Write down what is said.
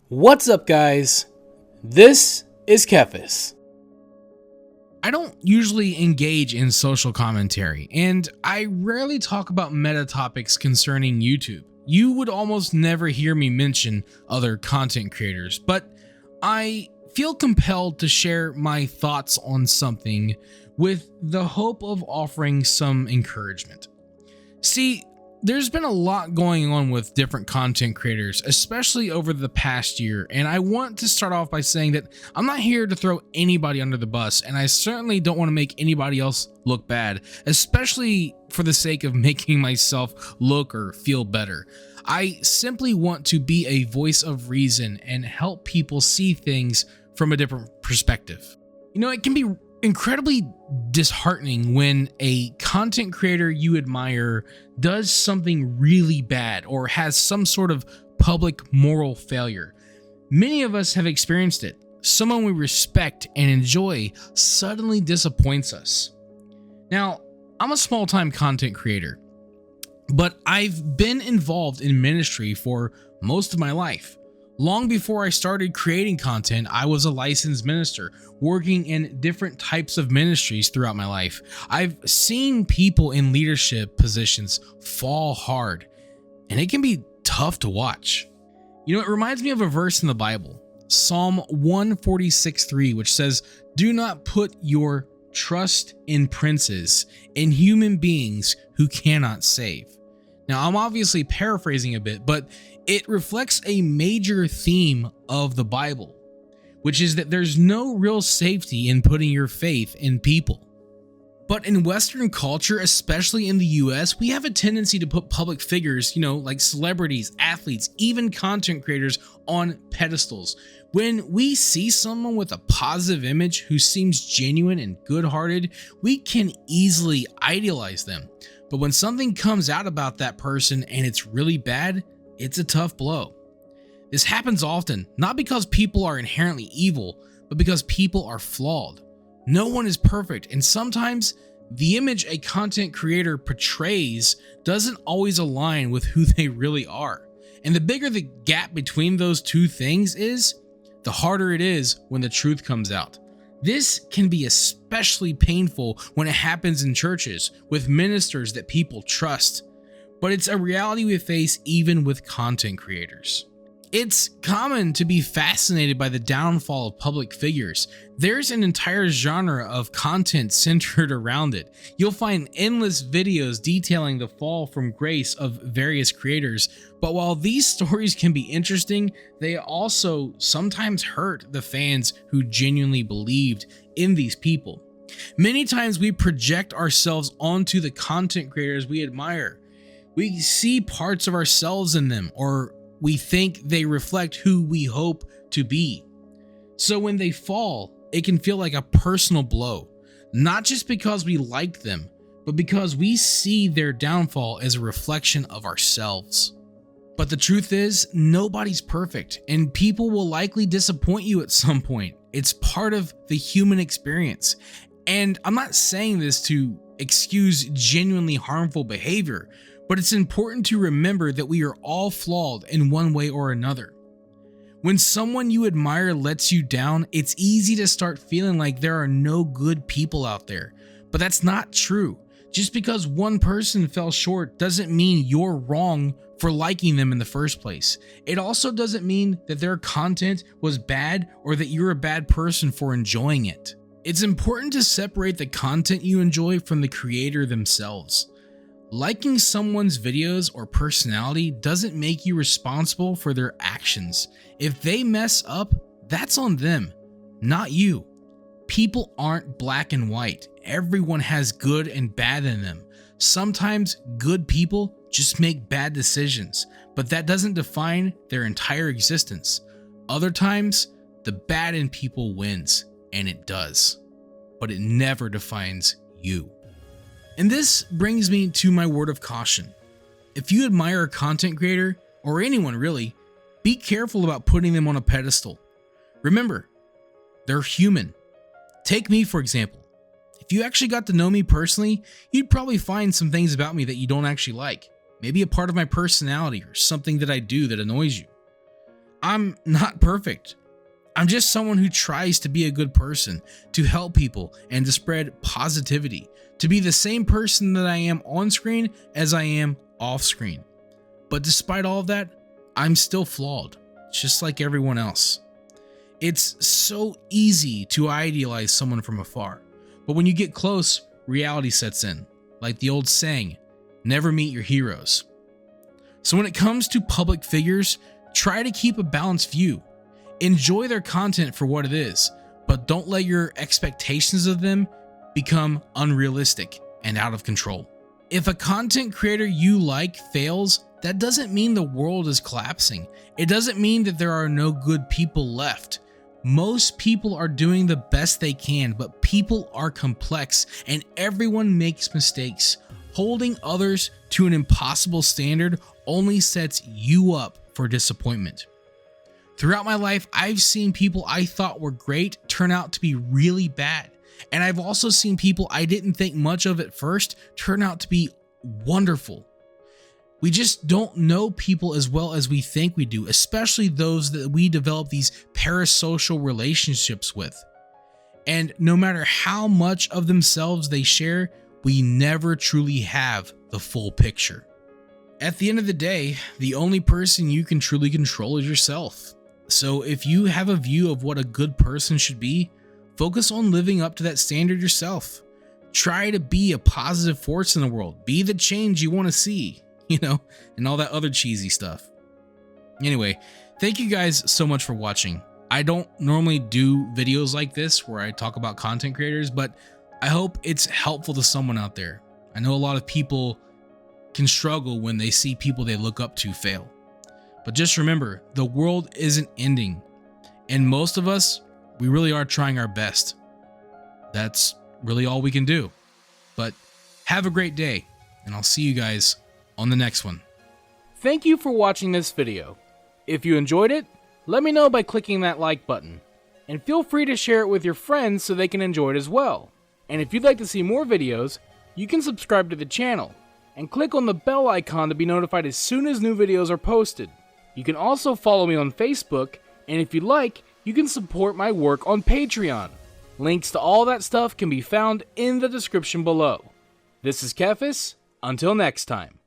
What's up, guys? This is TheKephas. I don't usually engage in social commentary, and I rarely talk about meta topics concerning YouTube. You would almost never hear me mention other content creators, but I feel compelled to share my thoughts on something with the hope of offering some encouragement. See, there's been a lot going on with different content creators, especially over the past year, and I want to start off by saying that I'm not here to throw anybody under the bus, and I certainly don't want to make anybody else look bad, especially for the sake of making myself look or feel better. I simply want to be a voice of reason and help people see things from a different perspective. You know, it can be incredibly disheartening when a content creator you admire does something really bad or has some sort of public moral failure. Many of us have experienced it. Someone we respect and enjoy suddenly disappoints us. Now, I'm a small-time content creator, but I've been involved in ministry for most of my life. Long before I started creating content, I was a licensed minister, working in different types of ministries throughout my life. I've seen people in leadership positions fall hard, and it can be tough to watch. You know, it reminds me of a verse in the Bible, Psalm 146:3, which says, "Do not put your trust in princes, in human beings who cannot save." Now, I'm obviously paraphrasing a bit, but it reflects a major theme of the Bible, which is that there's no real safety in putting your faith in people. But in Western culture, especially in the US, we have a tendency to put public figures, like celebrities, athletes, even content creators on pedestals. When we see someone with a positive image who seems genuine and good-hearted, we can easily idealize them. But when something comes out about that person and it's really bad, it's a tough blow. This happens often, not because people are inherently evil, but because people are flawed. No one is perfect, and sometimes the image a content creator portrays doesn't always align with who they really are. And the bigger the gap between those two things is, the harder it is when the truth comes out. This can be especially painful when it happens in churches with ministers that people trust, but it's a reality we face even with content creators. It's common to be fascinated by the downfall of public figures. There's an entire genre of content centered around it. You'll find endless videos detailing the fall from grace of various creators, but while these stories can be interesting, they also sometimes hurt the fans who genuinely believed in these people. Many times we project ourselves onto the content creators we admire. We see parts of ourselves in them, or we think they reflect who we hope to be. So when they fall, it can feel like a personal blow, not just because we like them, but because we see their downfall as a reflection of ourselves. But the truth is, nobody's perfect, and people will likely disappoint you at some point. It's part of the human experience. And I'm not saying this to excuse genuinely harmful behavior, but it's important to remember that we are all flawed in one way or another. When someone you admire lets you down, it's easy to start feeling like there are no good people out there. But that's not true. Just because one person fell short doesn't mean you're wrong for liking them in the first place. It also doesn't mean that their content was bad or that you're a bad person for enjoying it. It's important to separate the content you enjoy from the creator themselves. Liking someone's videos or personality doesn't make you responsible for their actions. If they mess up, that's on them, not you. People aren't black and white. Everyone has good and bad in them. Sometimes good people just make bad decisions, but that doesn't define their entire existence. Other times, the bad in people wins, and it does, but it never defines you. And this brings me to my word of caution. If you admire a content creator, or anyone really, be careful about putting them on a pedestal. Remember, they're human. Take me, for example. If you actually got to know me personally, you'd probably find some things about me that you don't actually like. Maybe a part of my personality or something that I do that annoys you. I'm not perfect. I'm just someone who tries to be a good person, to help people, and to spread positivity, to be the same person that I am on screen as I am off screen. But despite all of that, I'm still flawed, just like everyone else. It's so easy to idealize someone from afar, but when you get close, reality sets in, like the old saying, never meet your heroes. So when it comes to public figures, try to keep a balanced view. Enjoy their content for what it is, but don't let your expectations of them become unrealistic and out of control. If a content creator you like fails, that doesn't mean the world is collapsing. It doesn't mean that there are no good people left. Most people are doing the best they can, but people are complex and everyone makes mistakes. Holding others to an impossible standard only sets you up for disappointment. Throughout my life, I've seen people I thought were great turn out to be really bad. And I've also seen people I didn't think much of at first turn out to be wonderful. We just don't know people as well as we think we do, especially those that we develop these parasocial relationships with. And no matter how much of themselves they share, we never truly have the full picture. At the end of the day, the only person you can truly control is yourself. So if you have a view of what a good person should be, focus on living up to that standard yourself. Try to be a positive force in the world. Be the change you want to see, and all that other cheesy stuff. Anyway, thank you guys so much for watching. I don't normally do videos like this where I talk about content creators, but I hope it's helpful to someone out there. I know a lot of people can struggle when they see people they look up to fail. But just remember, the world isn't ending. And most of us, we really are trying our best. That's really all we can do. But have a great day, and I'll see you guys on the next one. Thank you for watching this video. If you enjoyed it, let me know by clicking that like button. And feel free to share it with your friends so they can enjoy it as well. And if you'd like to see more videos, you can subscribe to the channel and click on the bell icon to be notified as soon as new videos are posted. You can also follow me on Facebook, and if you'd like, you can support my work on Patreon. Links to all that stuff can be found in the description below. This is TheKephas. Until next time.